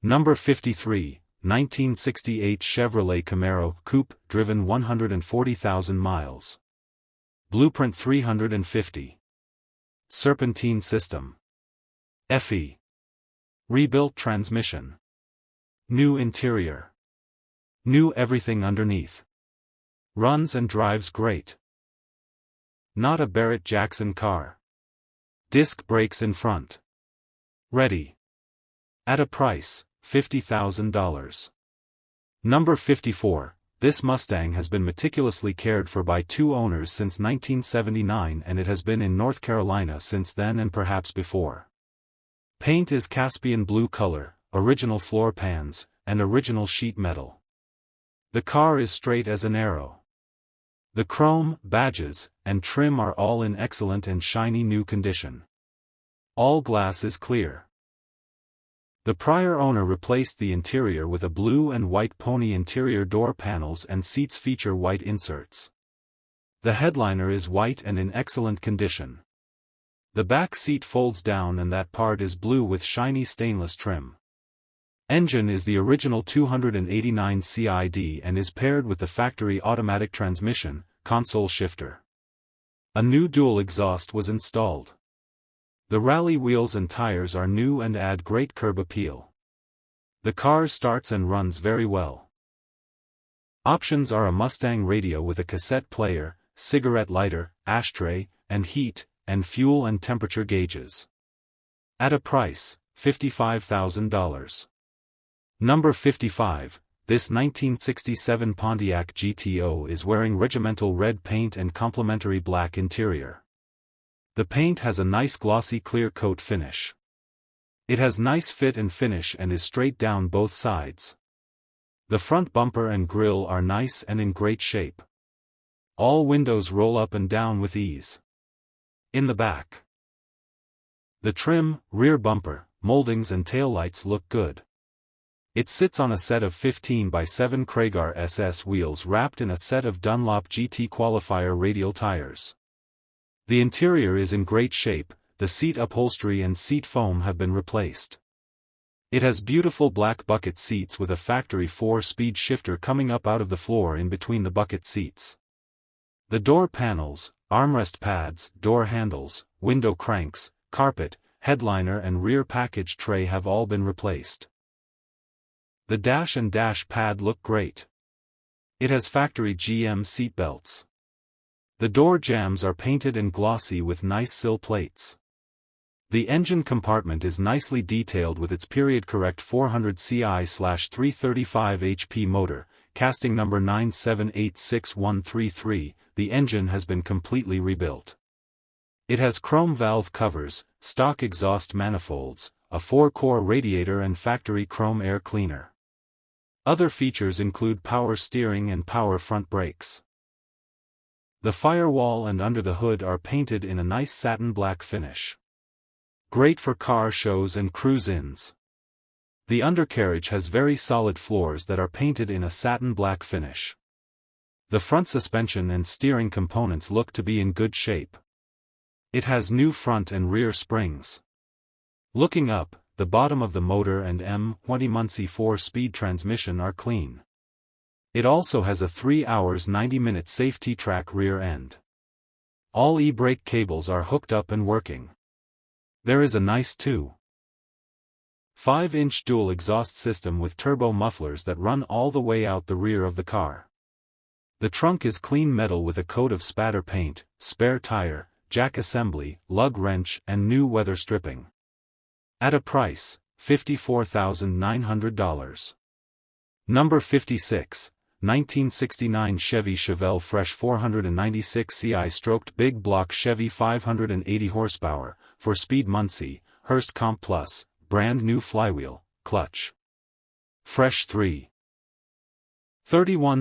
Number 53, 1968 Chevrolet Camaro Coupe, driven 140,000 miles. Blueprint 350. Serpentine system. FE. Rebuilt transmission. New interior. New everything underneath. Runs and drives great. Not a Barrett-Jackson car. Disc brakes in front. Ready. At a price, $50,000. Number 54, this Mustang has been meticulously cared for by two owners since 1979, and it has been in North Carolina since then and perhaps before. Paint is Caspian blue color, original floor pans, and original sheet metal. The car is straight as an arrow. The chrome, badges, and trim are all in excellent and shiny new condition. All glass is clear. The prior owner replaced the interior with a blue and white pony interior. Door panels and seats feature white inserts. The headliner is white and in excellent condition. The back seat folds down and that part is blue with shiny stainless trim. Engine is the original 289 CID and is paired with the factory automatic transmission, console shifter. A new dual exhaust was installed. The rally wheels and tires are new and add great curb appeal. The car starts and runs very well. Options are a Mustang radio with a cassette player, cigarette lighter, ashtray, and heat, and fuel and temperature gauges. At a price, $55,000. Number 55, this 1967 Pontiac GTO is wearing regimental red paint and complementary black interior. The paint has a nice glossy clear coat finish. It has nice fit and finish and is straight down both sides. The front bumper and grille are nice and in great shape. All windows roll up and down with ease. In the back, the trim, rear bumper, moldings and taillights look good. It sits on a set of 15x7 Kragar SS wheels wrapped in a set of Dunlop GT Qualifier radial tires. The interior is in great shape, the seat upholstery and seat foam have been replaced. It has beautiful black bucket seats with a factory 4-speed shifter coming up out of the floor in between the bucket seats. The door panels, armrest pads, door handles, window cranks, carpet, headliner and rear package tray have all been replaced. The dash and dash pad look great. It has factory GM seat belts. The door jambs are painted and glossy with nice sill plates. The engine compartment is nicely detailed with its period-correct 400 CI/335 HP motor, casting number 9786133. The engine has been completely rebuilt. It has chrome valve covers, stock exhaust manifolds, a 4-core radiator and factory chrome air cleaner. Other features include power steering and power front brakes. The firewall and under the hood are painted in a nice satin black finish. Great for car shows and cruise-ins. The undercarriage has very solid floors that are painted in a satin black finish. The front suspension and steering components look to be in good shape. It has new front and rear springs. Looking up, the bottom of the motor and M20 Muncie 4-speed transmission are clean. It also has a 3 hours 90-minute safety track rear end. All e-brake cables are hooked up and working. There is a nice 2.5-inch dual exhaust system with turbo mufflers that run all the way out the rear of the car. The trunk is clean metal with a coat of spatter paint, spare tire, jack assembly, lug wrench and new weather stripping. At a price, $54,900. Number 56, 1969 Chevy Chevelle Fresh 496 CI Big Block Chevy 580 horsepower, 4-speed Muncie, Hurst Comp Plus, brand new flywheel, clutch. Fresh 3.31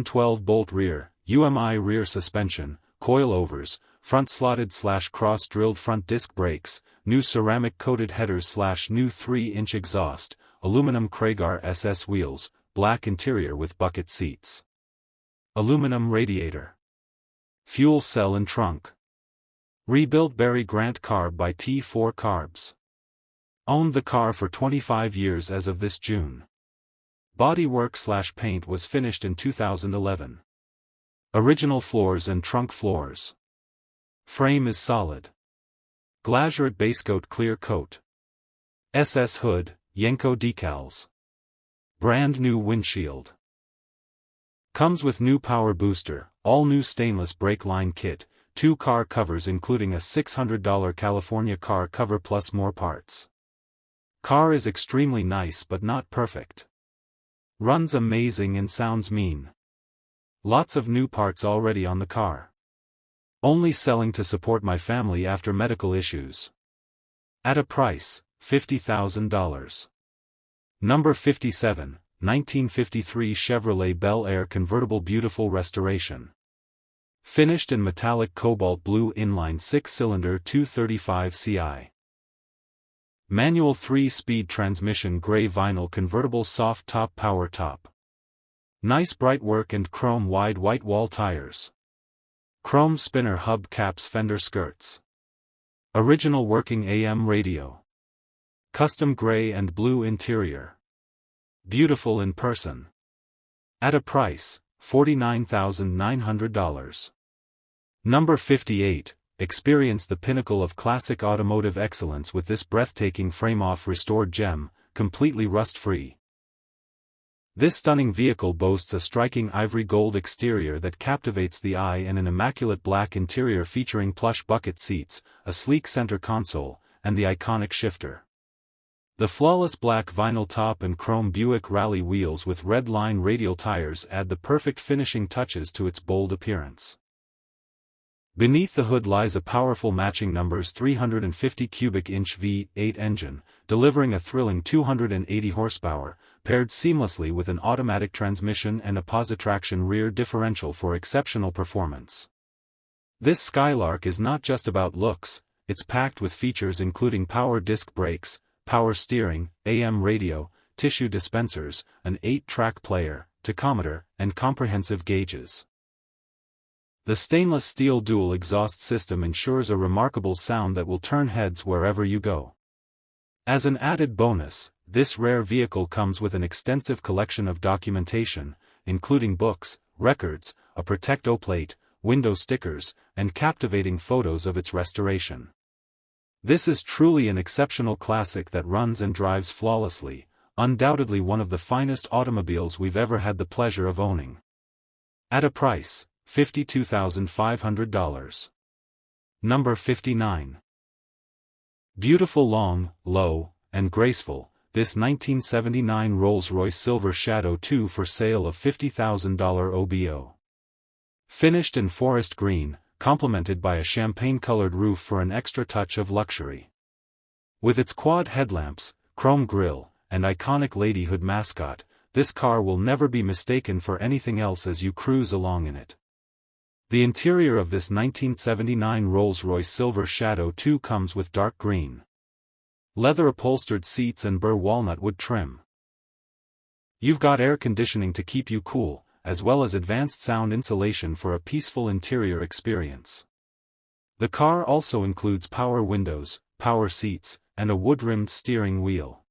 12-bolt rear, UMI rear suspension, coilovers, front slotted/cross-drilled front disc brakes, new ceramic-coated headers/new 3-inch exhaust, aluminum Kragar SS wheels, black interior with bucket seats. Aluminum radiator. Fuel cell and trunk. Rebuilt Barry Grant carb by T4 Carbs. Owned the car for 25 years as of this June. Bodywork/paint was finished in 2011. Original floors and trunk floors. Frame is solid. Glazurate basecoat clear coat. SS hood, Yenko decals. Brand new windshield. Comes with new power booster, all new stainless brake line kit, 2 car covers including a $600 California car cover plus more parts. Car is extremely nice but not perfect. Runs amazing and sounds mean. Lots of new parts already on the car. Only selling to support my family after medical issues. At a price, $50,000. Number 57, 1953 Chevrolet Bel Air convertible beautiful restoration. Finished in metallic cobalt blue inline 6-cylinder 235 Ci. Manual 3-speed transmission gray vinyl convertible soft top power top. Nice bright work and chrome wide white wall tires. Chrome spinner hub caps fender skirts. Original working AM radio. Custom gray and blue interior. Beautiful in person. At a price, $49,900. Number 58, experience the pinnacle of classic automotive excellence with this breathtaking frame-off restored gem, completely rust-free. This stunning vehicle boasts a striking ivory gold exterior that captivates the eye and an immaculate black interior featuring plush bucket seats, a sleek center console, and the iconic shifter. The flawless black vinyl top and chrome Buick Rally wheels with red line radial tires add the perfect finishing touches to its bold appearance. Beneath the hood lies a powerful matching numbers 350 cubic inch V8 engine, delivering a thrilling 280 horsepower, paired seamlessly with an automatic transmission and a positraction rear differential for exceptional performance. This Skylark is not just about looks, it's packed with features including power disc brakes, power steering, AM radio, tissue dispensers, an 8-track player, tachometer, and comprehensive gauges. The stainless steel dual exhaust system ensures a remarkable sound that will turn heads wherever you go. As an added bonus, this rare vehicle comes with an extensive collection of documentation, including books, records, a Protect-O plate, window stickers, and captivating photos of its restoration. This is truly an exceptional classic that runs and drives flawlessly, undoubtedly one of the finest automobiles we've ever had the pleasure of owning. At a price, $52,500. Number 59. Beautiful long, low, and graceful, this 1979 Rolls-Royce Silver Shadow 2 for sale of $50,000 OBO. Finished in forest green, complemented by a champagne-colored roof for an extra touch of luxury. With its quad headlamps, chrome grille, and iconic ladyhood mascot, this car will never be mistaken for anything else as you cruise along in it. The interior of this 1979 Rolls-Royce Silver Shadow 2 comes with dark green leather-upholstered seats and burr walnut wood trim. You've got air conditioning to keep you cool, as well as advanced sound insulation for a peaceful interior experience. The car also includes power windows, power seats, and a wood-rimmed steering wheel.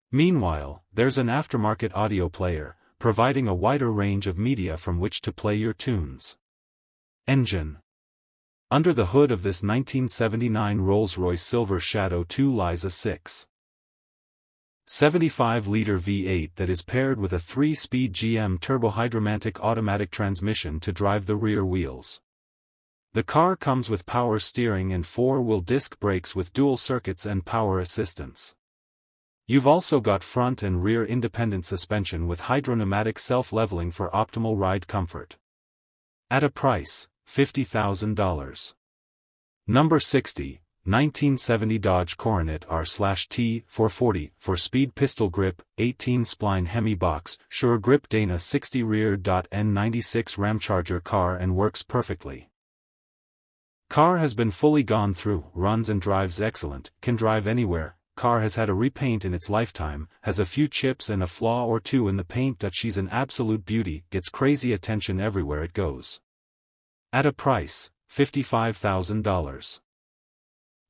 Meanwhile, there's an aftermarket audio player, providing a wider range of media from which to play your tunes. Engine. Under the hood of this 1979 Rolls-Royce Silver Shadow 2 lies a 6.75-liter V8 that is paired with a 3-speed GM turbohydromatic automatic transmission to drive the rear wheels. The car comes with power steering and 4-wheel disc brakes with dual circuits and power assistance. You've also got front and rear independent suspension with hydropneumatic self-leveling for optimal ride comfort. At a price, $50,000. Number 60, 1970 Dodge Coronet R/T 440 for speed pistol grip, 18-spline Hemi box, sure grip Dana 60 rear. N96 Ramcharger car and works perfectly. Car has been fully gone through, runs and drives excellent, can drive anywhere. Car has had a repaint in its lifetime, has a few chips and a flaw or two in the paint, but she's an absolute beauty, gets crazy attention everywhere it goes. At a price, $55,000.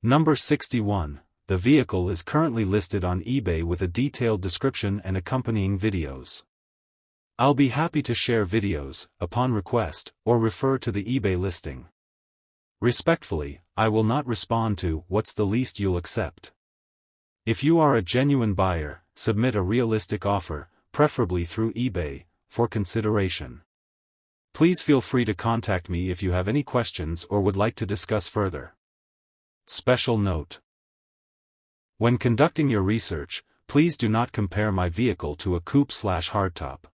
Number 61. The vehicle is currently listed on eBay with a detailed description and accompanying videos. I'll be happy to share videos, upon request, or refer to the eBay listing. Respectfully, I will not respond to "what's the least you'll accept." If you are a genuine buyer, submit a realistic offer, preferably through eBay, for consideration. Please feel free to contact me if you have any questions or would like to discuss further. Special note: when conducting your research, please do not compare my vehicle to a coupe/hardtop.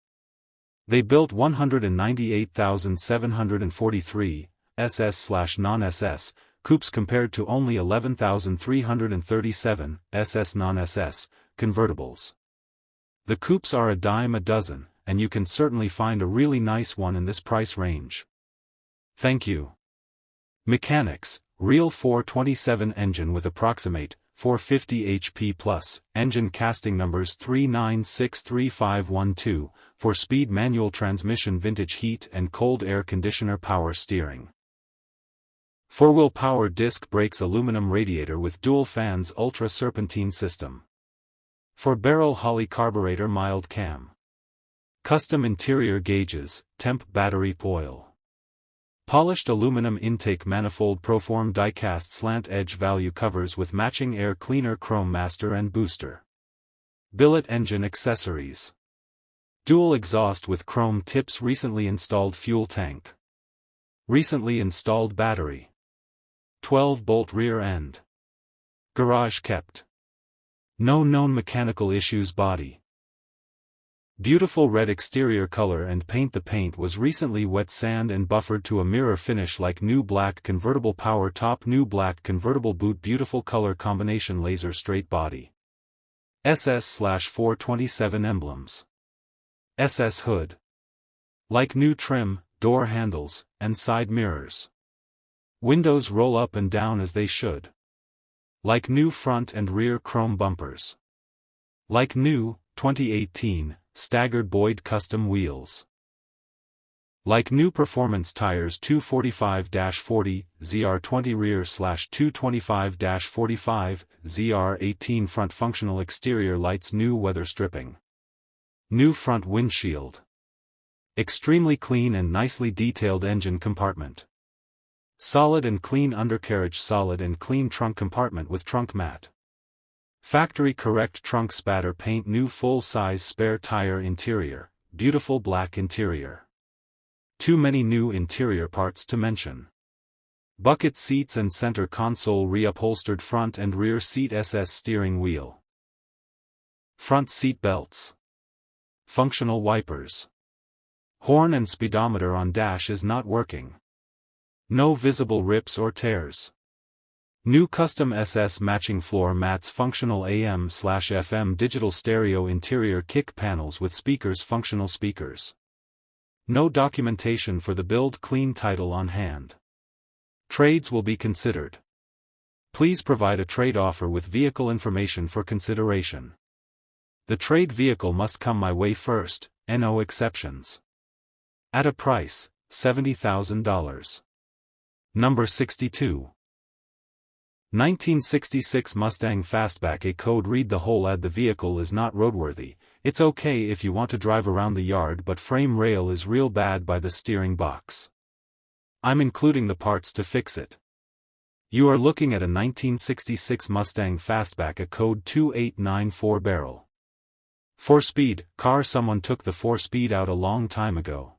They built 198,743 SS/non-SS coupes compared to only 11,337 SS non-SS convertibles. The coupes are a dime a dozen, and you can certainly find a really nice one in this price range. Thank you. Mechanics: real 427 engine with approximate 450 HP plus, engine casting numbers 3963512, 4-speed manual transmission, vintage heat and cold air conditioner, power steering. 4-wheel power disc brakes, aluminum radiator with dual fans, ultra serpentine system. 4-barrel Holley carburetor, mild cam. Custom interior gauges, temp battery oil. Polished aluminum intake manifold, Proform die-cast slant edge value covers with matching air cleaner, chrome master and booster. Billet engine accessories. Dual exhaust with chrome tips, recently installed fuel tank. Recently installed battery. 12-bolt rear end. Garage kept. No known mechanical issues. Body. Beautiful red exterior color and paint. The paint was recently wet sand and buffered to a mirror finish like new. Black convertible power top, new black convertible boot, beautiful color combination, laser straight body. SS/427 emblems. SS hood. Like new trim, door handles, and side mirrors. Windows roll up and down as they should. Like new front and rear chrome bumpers. Like new, 2018, staggered Boyd custom wheels. Like new performance tires, 245-40, ZR20 rear/225-45, ZR18 front, functional exterior lights, new weather stripping. New front windshield. Extremely clean and nicely detailed engine compartment. Solid and clean undercarriage, solid and clean trunk compartment with trunk mat. Factory correct trunk spatter paint, new full-size spare tire interior, beautiful black interior. Too many new interior parts to mention. Bucket seats and center console, reupholstered front and rear seat, SS steering wheel. Front seat belts. Functional wipers. Horn and speedometer on dash is not working. No visible rips or tears. New custom SS matching floor mats, functional AM/FM digital stereo, interior kick panels with speakers, functional speakers. No documentation for the build, clean title on hand. Trades will be considered. Please provide a trade offer with vehicle information for consideration. The trade vehicle must come my way first, no exceptions. At a price, $70,000. Number 62. 1966 Mustang Fastback. A code: read the whole ad. The vehicle is not roadworthy. It's okay if you want to drive around the yard, but frame rail is real bad by the steering box. I'm including the parts to fix it. You are looking at a 1966 Mustang Fastback, a code 2894 barrel. 4-speed car. Someone took the 4-speed out a long time ago.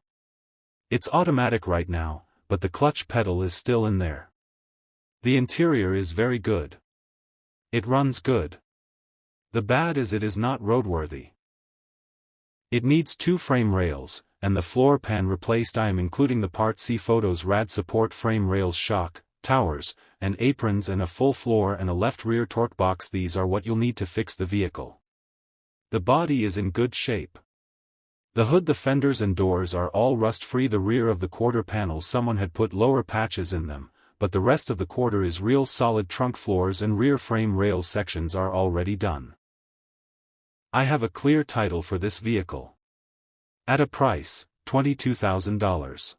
It's automatic right now, but the clutch pedal is still in there. The interior is very good. It runs good. The bad is it is not roadworthy. It needs 2 frame rails, and the floor pan replaced. I am including the part. See photos. Rad support frame rails, shock towers, and aprons, and a full floor and a left rear torque box. These are what you'll need to fix the vehicle. The body is in good shape. The hood, the fenders and doors are all rust-free. The rear of the quarter panels, someone had put lower patches in them, but the rest of the quarter is real solid. Trunk floors and rear frame rails sections are already done. I have a clear title for this vehicle. At a price, $22,000.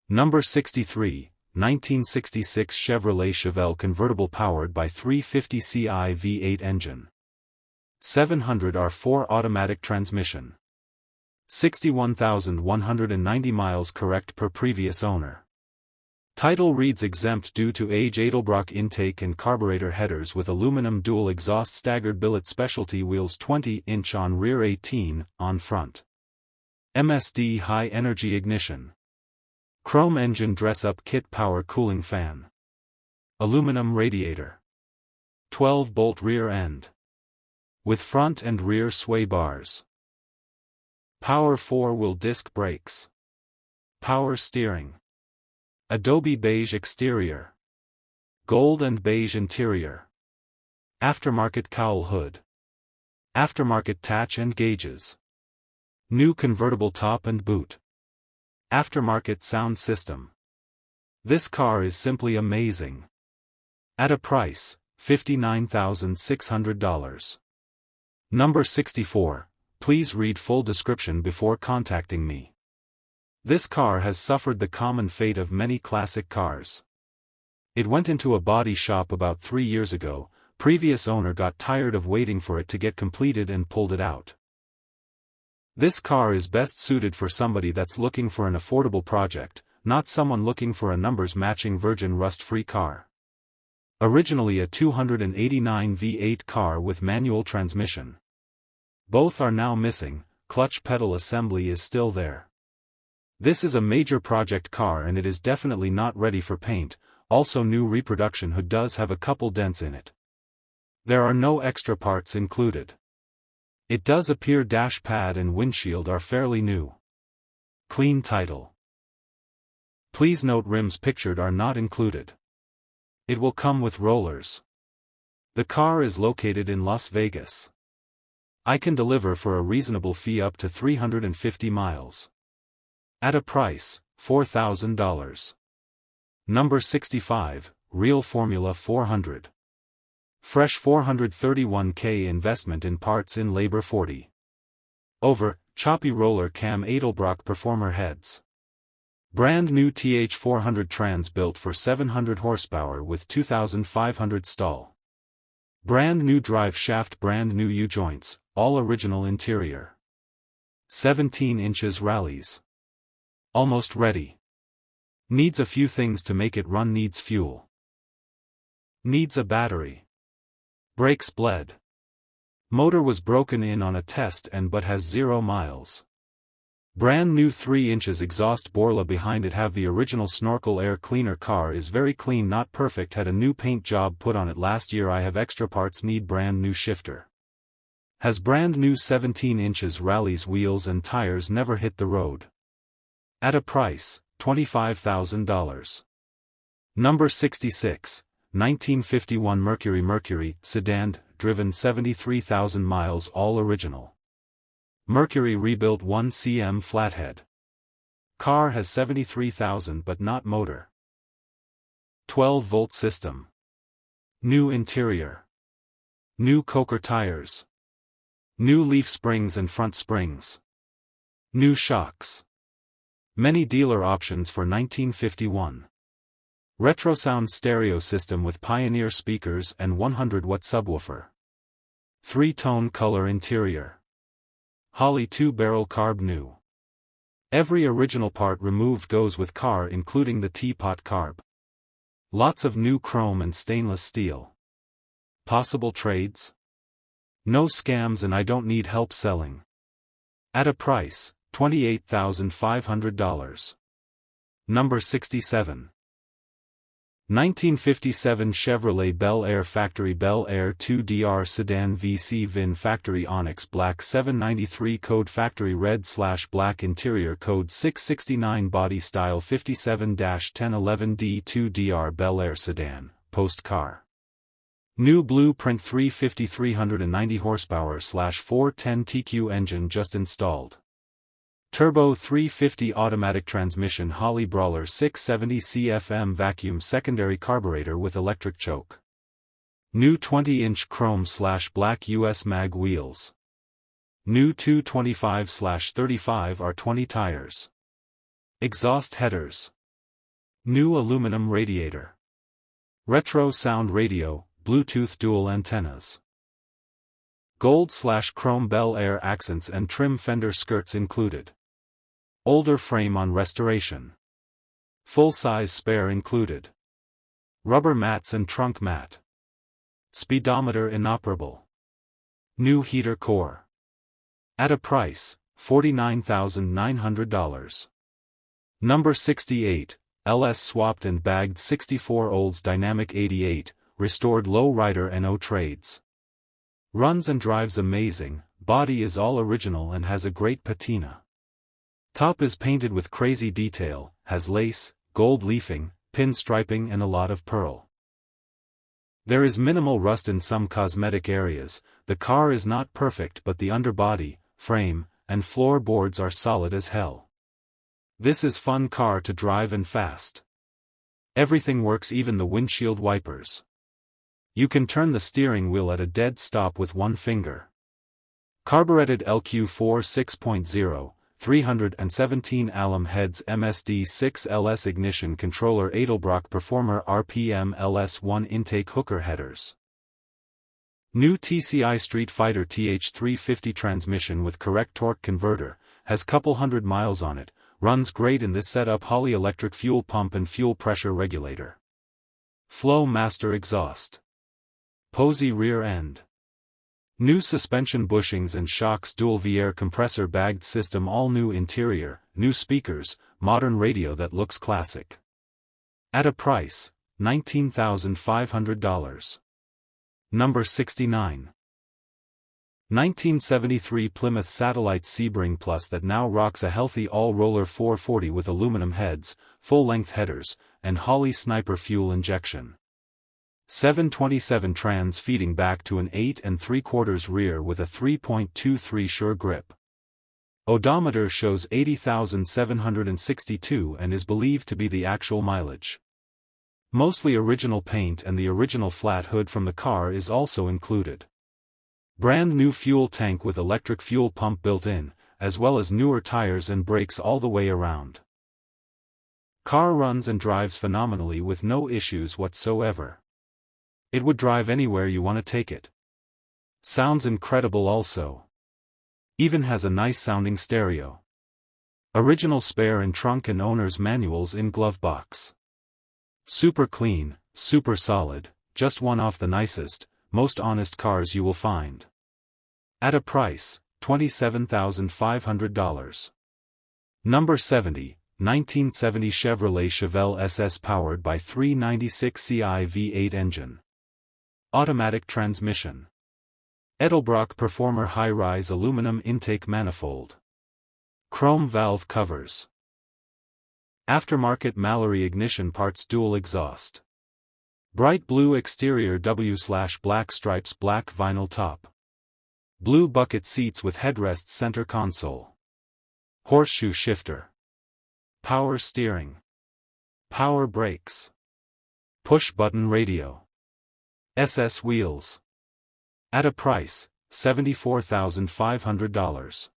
Number 63, 1966 Chevrolet Chevelle convertible powered by 350 Ci V8 engine. 700 R4 automatic transmission. 61,190 miles correct per previous owner. Title reads exempt due to age. Edelbrock intake and carburetor headers with aluminum dual exhaust staggered billet specialty wheels 20-inch on rear 18 on front. MSD high energy ignition. Chrome engine dress-up kit power cooling fan. Aluminum radiator. 12-bolt rear end. With front and rear sway bars. Power 4-wheel disc brakes. Power steering. Adobe beige exterior. Gold and beige interior. Aftermarket cowl hood. Aftermarket tatch and gauges. New convertible top and boot. Aftermarket sound system. This car is simply amazing. At a price, $59,600. Number 64, please read full description before contacting me. This car has suffered the common fate of many classic cars. It went into a body shop about 3 years ago, previous owner got tired of waiting for it to get completed and pulled it out. This car is best suited for somebody that's looking for an affordable project, not someone looking for a numbers-matching virgin rust-free car. Originally a 289 V8 car with manual transmission. Both are now missing, clutch pedal assembly is still there. This is a major project car and it is definitely not ready for paint, also new reproduction hood does have a couple dents in it. There are no extra parts included. It does appear dash pad and windshield are fairly new. Clean title. Please note rims pictured are not included. It will come with rollers. The car is located in Las Vegas. I can deliver for a reasonable fee up to 350 miles. At a price, $4,000. Number 65, Real Formula 400. Fresh $431K investment in parts in labor 40. Over, choppy roller cam Edelbrock Performer heads. Brand new TH400 trans built for 700 horsepower with 2,500 stall. Brand new drive shaft, brand new U-joints, all original interior. 17 inches rallies. Almost ready. Needs a few things to make it run. Needs fuel. Needs a battery. Brakes bled. Motor was broken in on a test but has 0 miles. Brand new 3 inches exhaust Borla behind it. Have the original snorkel air cleaner. Car is very clean, not perfect, had a new paint job put on it last year. I have extra parts. Need brand new shifter. Has brand new 17 inches rallies, wheels and tires, never hit the road. At a price, $25,000. Number 66, 1951 Mercury sedan, driven 73,000 miles, all original. Mercury rebuilt 1 cm flathead. Car has 73,000 but not motor. 12-volt system. New interior. New Coker tires. New leaf springs and front springs. New shocks. Many dealer options for 1951. Retrosound stereo system with Pioneer speakers and 100-watt subwoofer. 3-tone color interior. Holley 2-barrel carb new. Every original part removed goes with car, including the teapot carb. Lots of new chrome and stainless steel. Possible trades? No scams and I don't need help selling. At a price, $28,500. Number 67. 1957 Chevrolet Bel Air Factory Bel Air 2DR Sedan VC VIN Factory Onyx Black 793 Code Factory Red/Black Interior Code 669 Body Style 57-1011 D2DR Bel Air Sedan, Post Car. New Blueprint 350 390 horsepower/410 TQ engine just installed. Turbo 350 automatic transmission Holley Brawler 670 CFM vacuum secondary carburetor with electric choke. New 20-inch chrome/black US mag wheels. New 225/35 R20 tires. Exhaust headers. New aluminum radiator. Retro sound radio, Bluetooth dual antennas. Gold/chrome Bel Air accents and trim fender skirts included. Older frame on restoration. Full-size spare included. Rubber mats and trunk mat. Speedometer inoperable. New heater core. At a price, $49,900. Number 68, LS swapped and bagged 64 Olds Dynamic 88, restored low rider NO trades. Runs and drives amazing, body is all original and has a great patina. Top is painted with crazy detail, has lace, gold leafing, pin striping and a lot of pearl. There is minimal rust in some cosmetic areas. The car is not perfect but the underbody, frame, and floorboards are solid as hell. This is fun car to drive and fast. Everything works, even the windshield wipers. You can turn the steering wheel at a dead stop with one finger. Carbureted LQ4 6.0, 317 alum heads MSD6 LS ignition controller Edelbrock Performer RPM LS1 intake hooker headers. New TCI Street Fighter TH350 transmission with correct torque converter, has couple hundred miles on it, runs great in this setup. Holley electric fuel pump and fuel pressure regulator. Flow Master exhaust. Posey rear end. New suspension bushings and shocks, dual V-air compressor bagged system, all new interior, new speakers, modern radio that looks classic. At a price, $19,500. Number 69. 1973 Plymouth Satellite Sebring Plus that now rocks a healthy all-roller 440 with aluminum heads, full-length headers, and Holley Sniper fuel injection. 727 trans feeding back to an 8 3/4 rear with a 3.23 sure grip. Odometer shows 80,762 and is believed to be the actual mileage. Mostly original paint and the original flat hood from the car is also included. Brand new fuel tank with electric fuel pump built in, as well as newer tires and brakes all the way around. Car runs and drives phenomenally with no issues whatsoever. It would drive anywhere you want to take it. Sounds incredible also. Even has a nice sounding stereo. Original spare and trunk and owner's manuals in glove box. Super clean, super solid, just one of the nicest, most honest cars you will find. At a price, $27,500. Number 70, 1970 Chevrolet Chevelle SS powered by 396 Ci V8 engine. Automatic transmission. Edelbrock Performer high-rise aluminum intake manifold. Chrome valve covers. Aftermarket Mallory ignition parts, dual exhaust. Bright blue exterior W/black stripes, black vinyl top. Blue bucket seats with headrests, center console. Horseshoe shifter. Power steering. Power brakes. Push button radio. SS wheels. At a price, $74,500.